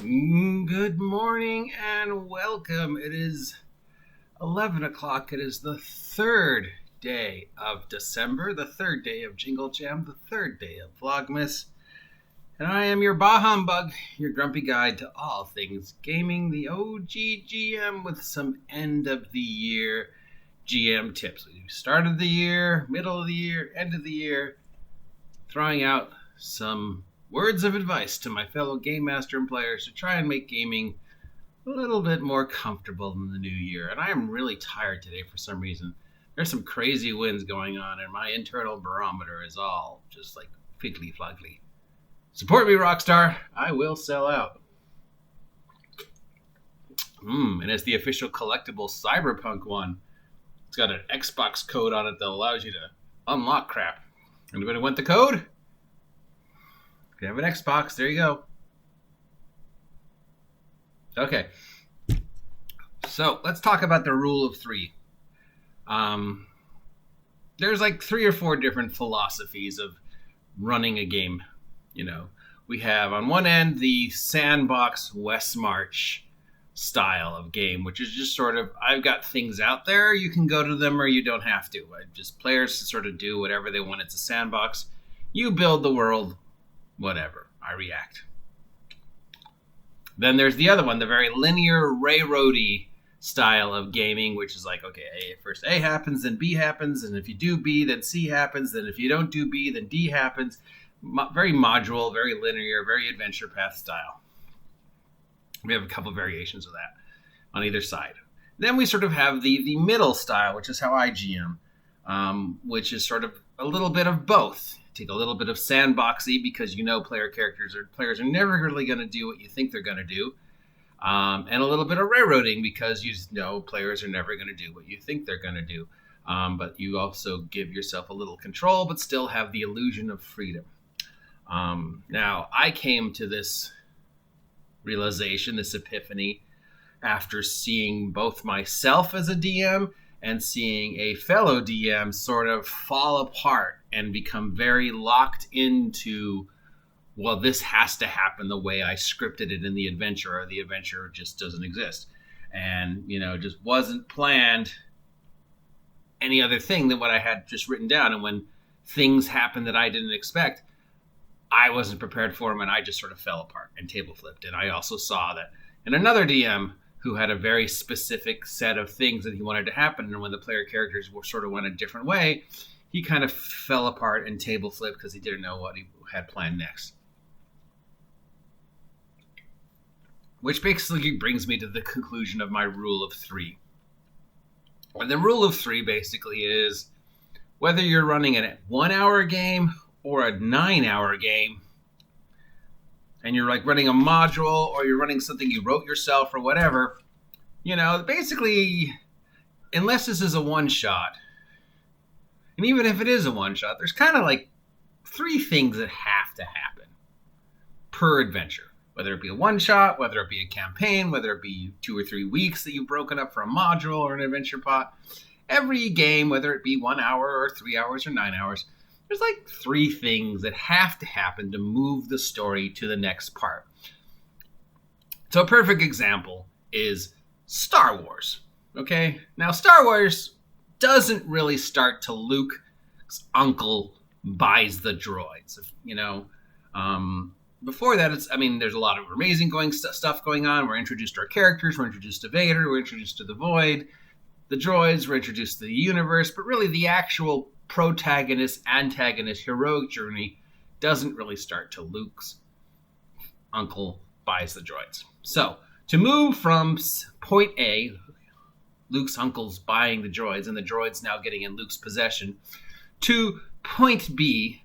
Good morning and welcome. It is 11 o'clock. It is the third day of December, the third day of Jingle Jam, the third day of Vlogmas. And I am your Bah Humbug, your grumpy guide to all things gaming, the OG GM with some end of the year GM tips. We started the year, middle of the year, end of the year, throwing out some words of advice to my fellow game master and players to try and make gaming a little bit more comfortable in the new year. And I am really tired today for some reason. There's some crazy winds going on, and my internal barometer is all just like figgly flaggly. Support me, Rockstar. I will sell out. And it's the official collectible Cyberpunk one. It's got an Xbox code on it that allows you to unlock crap. Anybody want the code? If you have an Xbox, there you go. Okay. So let's talk about the rule of three. There's like 3 or 4 different philosophies of running a game. You know, we have on one end the sandbox West March style of game, which is just sort of, I've got things out there, you can go to them or you don't have to. Just players sort of do whatever they want. It's a sandbox. You build the world, whatever. I react. Then there's the other one, the very linear, railroady style of gaming, which is like, okay, first A happens, then B happens, and if you do B, then C happens, then if you don't do B, then D happens. Very modular, very linear, very adventure path style. We have a couple of variations of that on either side. Then we sort of have the middle style, which is how I GM, which is sort of a little bit of both. Take a little bit of sandboxy because you know players are never really going to do what you think they're going to do, and a little bit of railroading because you know players are never going to do what you think they're going to do, but you also give yourself a little control but still have the illusion of freedom. Now, I came to this realization, this epiphany, after seeing both myself as a DM and seeing a fellow DM sort of fall apart and become very locked into, well, this has to happen the way I scripted it in the adventure, or the adventure just doesn't exist. And, just wasn't planned any other thing than what I had just written down. And when things happened that I didn't expect, I wasn't prepared for them, and I just sort of fell apart and table flipped. And I also saw that in another DM who had a very specific set of things that he wanted to happen, and when the player characters were sort of went a different way, he kind of fell apart and table flipped because he didn't know what he had planned next. Which basically brings me to the conclusion of my rule of 3. And the rule of 3 basically is whether you're running a 1-hour game or a 9-hour game, and you're like running a module or you're running something you wrote yourself or whatever, basically, unless this is a one-shot, and even if it is a one-shot, there's kind of like 3 things that have to happen per adventure. Whether it be a one-shot, whether it be a campaign, whether it be 2 or 3 weeks that you've broken up for a module or an adventure pot. Every game, whether it be 1 hour or 3 hours or 9 hours, there's like 3 things that have to happen to move the story to the next part. So a perfect example is Star Wars. Okay? Now, Star Wars doesn't really start till Luke's uncle buys the droids. Before that, there's a lot of amazing stuff going on. We're introduced to our characters. We're introduced to Vader. We're introduced to the Void, the droids. We're introduced to the universe. But really, the actual protagonist, antagonist, heroic journey doesn't really start till Luke's uncle buys the droids. So, to move from point A, Luke's uncle's buying the droids, and the droids now getting in Luke's possession, to point B,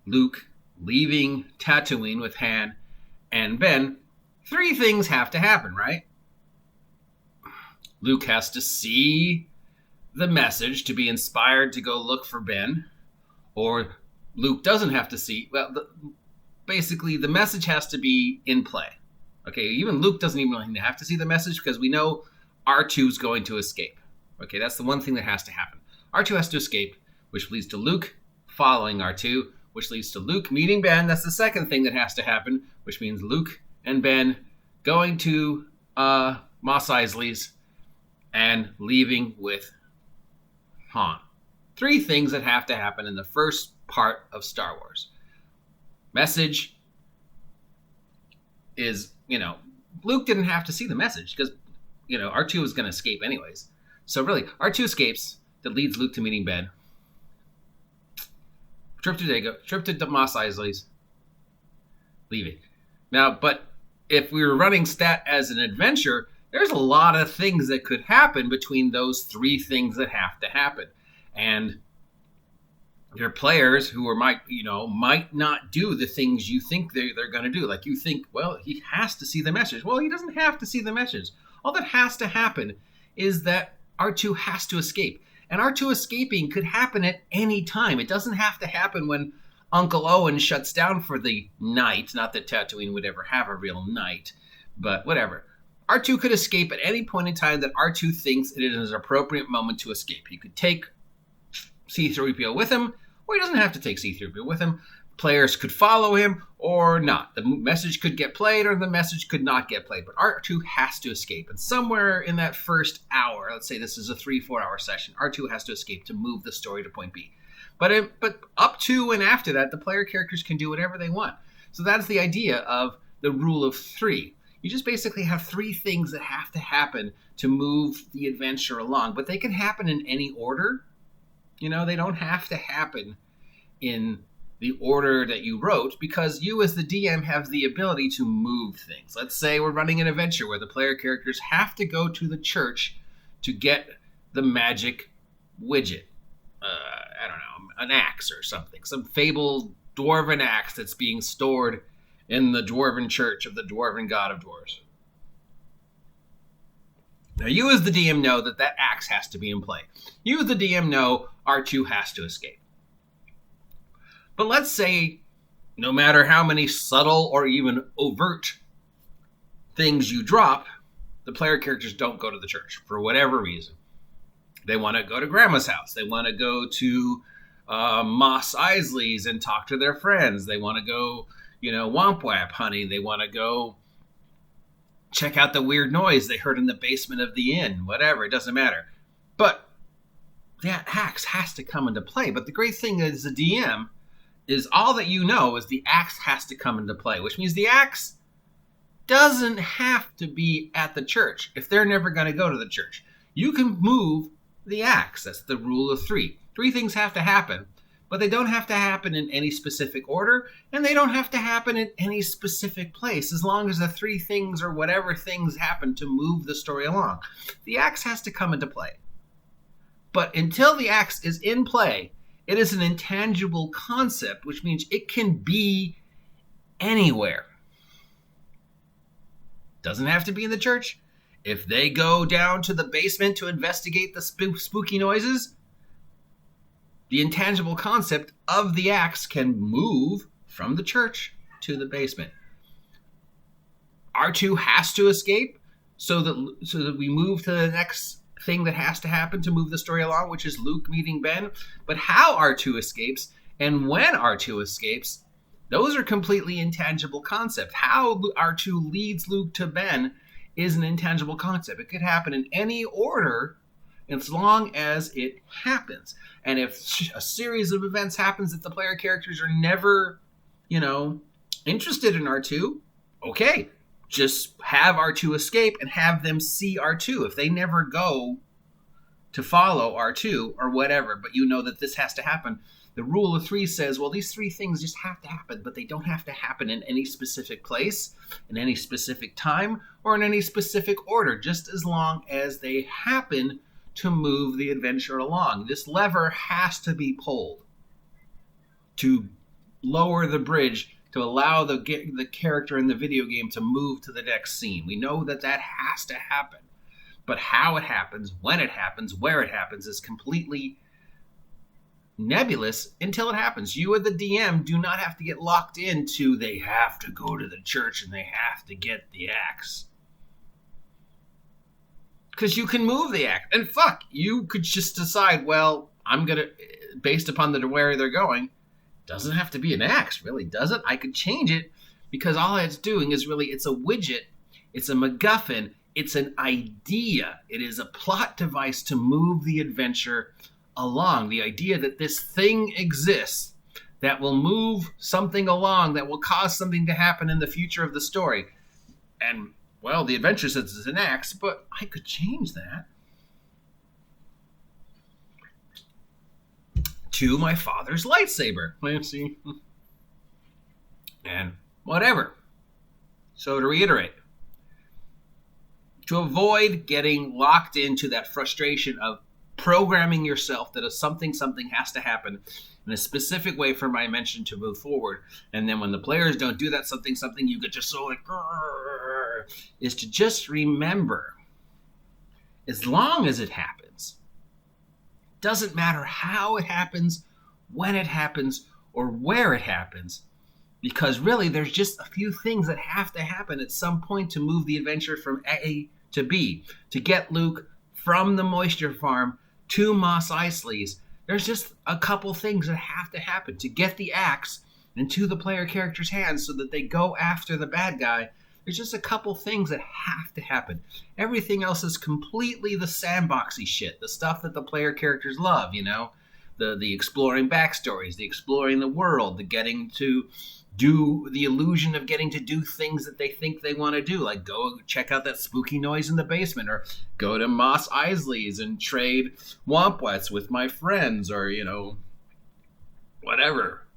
Luke leaving Tatooine with Han and Ben, 3 things have to happen, right? Luke has to see the message to be inspired to go look for Ben, or Luke doesn't have to see. Well, basically, the message has to be in play. Okay, even Luke doesn't even really have to see the message because we know R2 is going to escape. Okay, that's the one thing that has to happen. R2 has to escape, which leads to Luke following R2, which leads to Luke meeting Ben. That's the second thing that has to happen, which means Luke and Ben going to Mos Eisley's, and leaving with Han. 3 things that have to happen in the first part of Star Wars. Message is, Luke didn't have to see the message because, R2 was going to escape anyways. So really, R2 escapes, that leads Luke to meeting Ben. Trip to Mos Eisley's, leaving. Now, but if we were running stat as an adventure, there's a lot of things that could happen between those 3 things that have to happen. And there are players who might not do the things you think they're going to do. Like you think, well, he has to see the message. Well, he doesn't have to see the message. All that has to happen is that R2 has to escape. And R2 escaping could happen at any time. It doesn't have to happen when Uncle Owen shuts down for the night. Not that Tatooine would ever have a real night, but whatever. R2 could escape at any point in time that R2 thinks it is an appropriate moment to escape. He could take C-3PO with him, or he doesn't have to take C-3PO with him. Players could follow him or not. The message could get played or the message could not get played. But R2 has to escape. And somewhere in that first hour, let's say this is a 3-4 hour session, R2 has to escape to move the story to point B. But up to and after that, the player characters can do whatever they want. So that's the idea of the rule of 3. You just basically have 3 things that have to happen to move the adventure along. But they can happen in any order. They don't have to happen in the order that you wrote, because you as the DM have the ability to move things. Let's say we're running an adventure where the player characters have to go to the church to get the magic widget. I don't know, an axe or something. Some fabled dwarven axe that's being stored in the dwarven church of the dwarven god of dwarves. Now, you as the DM know that axe has to be in play. You as the DM know R2 has to escape. But let's say, no matter how many subtle or even overt things you drop, the player characters don't go to the church for whatever reason. They want to go to Grandma's house. They want to go to Mos Eisley's and talk to their friends. They want to go, womp wap hunting. They want to go check out the weird noise they heard in the basement of the inn. Whatever, it doesn't matter. But that axe has to come into play. But the great thing as a DM is all that you know is the axe has to come into play, which means the axe doesn't have to be at the church if they're never going to go to the church. You can move the axe. That's the rule of 3. 3 things have to happen, but they don't have to happen in any specific order, and they don't have to happen in any specific place, as long as the 3 things or whatever things happen to move the story along. The axe has to come into play. But until the axe is in play, it is an intangible concept, which means it can be anywhere. Doesn't have to be in the church. If they go down to the basement to investigate the spooky noises, the intangible concept of the axe can move from the church to the basement. R2 has to escape so that we move to the next thing that has to happen to move the story along, which is Luke meeting Ben. But how R2 escapes and when R2 escapes, those are completely intangible concepts. How R2 leads Luke to Ben is an intangible concept. It could happen in any order as long as it happens. And if a series of events happens that the player characters are never, interested in R2, okay, just have R2 escape and have them see R2. If they never go to follow R2 or whatever, but you know that this has to happen, the rule of 3 says, well, these 3 things just have to happen, but they don't have to happen in any specific place, in any specific time, or in any specific order, just as long as they happen to move the adventure along. This lever has to be pulled to lower the bridge, to allow the character in the video game to move to the next scene. We know that has to happen. But how it happens, when it happens, where it happens is completely nebulous until it happens. You as the DM do not have to get locked into they have to go to the church and they have to get the axe. Because you can move the axe. And you could just decide, well, I'm going to, based upon where they're going, doesn't have to be an axe, really, does it? I could change it because all it's doing is really, it's a widget It's a MacGuffin. It's an idea. It is a plot device to move the adventure along. The idea that this thing exists that will move something along, that will cause something to happen in the future of the story. And, well, the adventure says it's an axe, but I could change that to my father's lightsaber. See? And whatever. So to reiterate, to avoid getting locked into that frustration of programming yourself that something has to happen in a specific way for my mention to move forward, and then when the players don't do that something, you get just so like, is to just remember, as long as it happens, doesn't matter how it happens, when it happens, or where it happens, because really there's just a few things that have to happen at some point to move the adventure from A to B, to get Luke from the moisture farm to Mos Eisley's. There's just a couple things that have to happen to get the axe into the player character's hands so that they go after the bad guy. There's just a couple things that have to happen. Everything else is completely the sandboxy shit, the stuff that the player characters love, you know? The exploring backstories, the exploring the world, the getting to do the illusion of getting to do things that they think they want to do, like go check out that spooky noise in the basement, or go to Mos Eisley's and trade Wompwets with my friends, or, you know, whatever.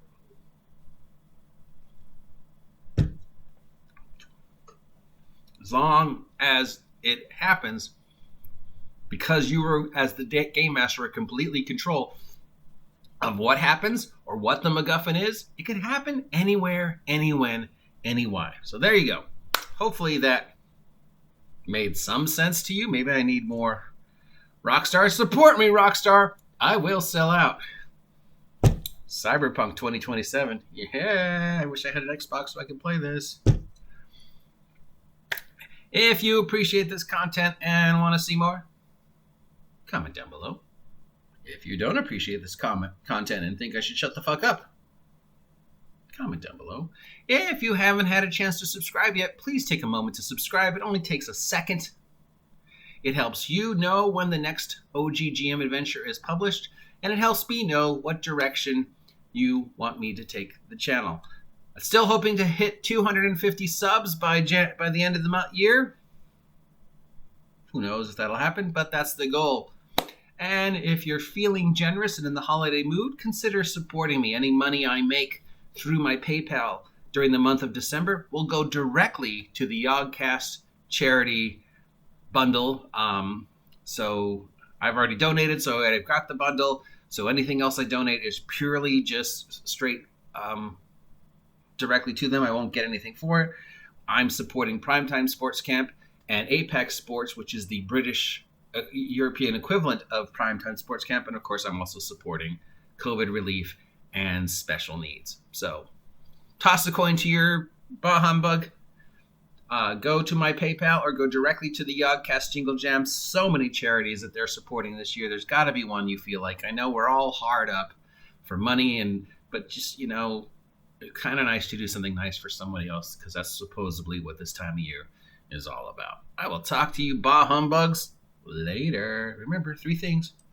As long as it happens, because you were, as the game master, are completely in control of what happens or what the MacGuffin is, it could happen anywhere, anywhen, anywhy. So there you go. Hopefully that made some sense to you. Maybe I need more Rockstar. Support me, Rockstar. I will sell out. Cyberpunk 2027. Yeah, I wish I had an Xbox so I could play this. If you appreciate this content and want to see more, comment down below. If you don't appreciate this content and think I should shut the fuck up, comment down below. If you haven't had a chance to subscribe yet, please take a moment to subscribe. It only takes a second. It helps you know when the next OGGM adventure is published, and it helps me know what direction you want me to take the channel. I'm still hoping to hit 250 subs by the end of the year. Who knows if that'll happen, but that's the goal. And if you're feeling generous and in the holiday mood, consider supporting me. Any money I make through my PayPal during the month of December will go directly to the Yogcast charity bundle. So I've already donated, so I've got the bundle. So anything else I donate is purely just straight directly to them. I won't get anything for it. I'm supporting Primetime Sports Camp and Apex Sports, which is the British European equivalent of Primetime Sports Camp. And of course, I'm also supporting COVID relief and special needs. So toss a coin to your bah humbug. Go to my PayPal or go directly to the Yogcast Jingle Jam. So many charities that they're supporting this year. There's got to be one you feel like. I know we're all hard up for money, but just, you know, kind of nice to do something nice for somebody else, because that's supposedly what this time of year is all about. I will talk to you bah humbugs later. Remember, 3 things.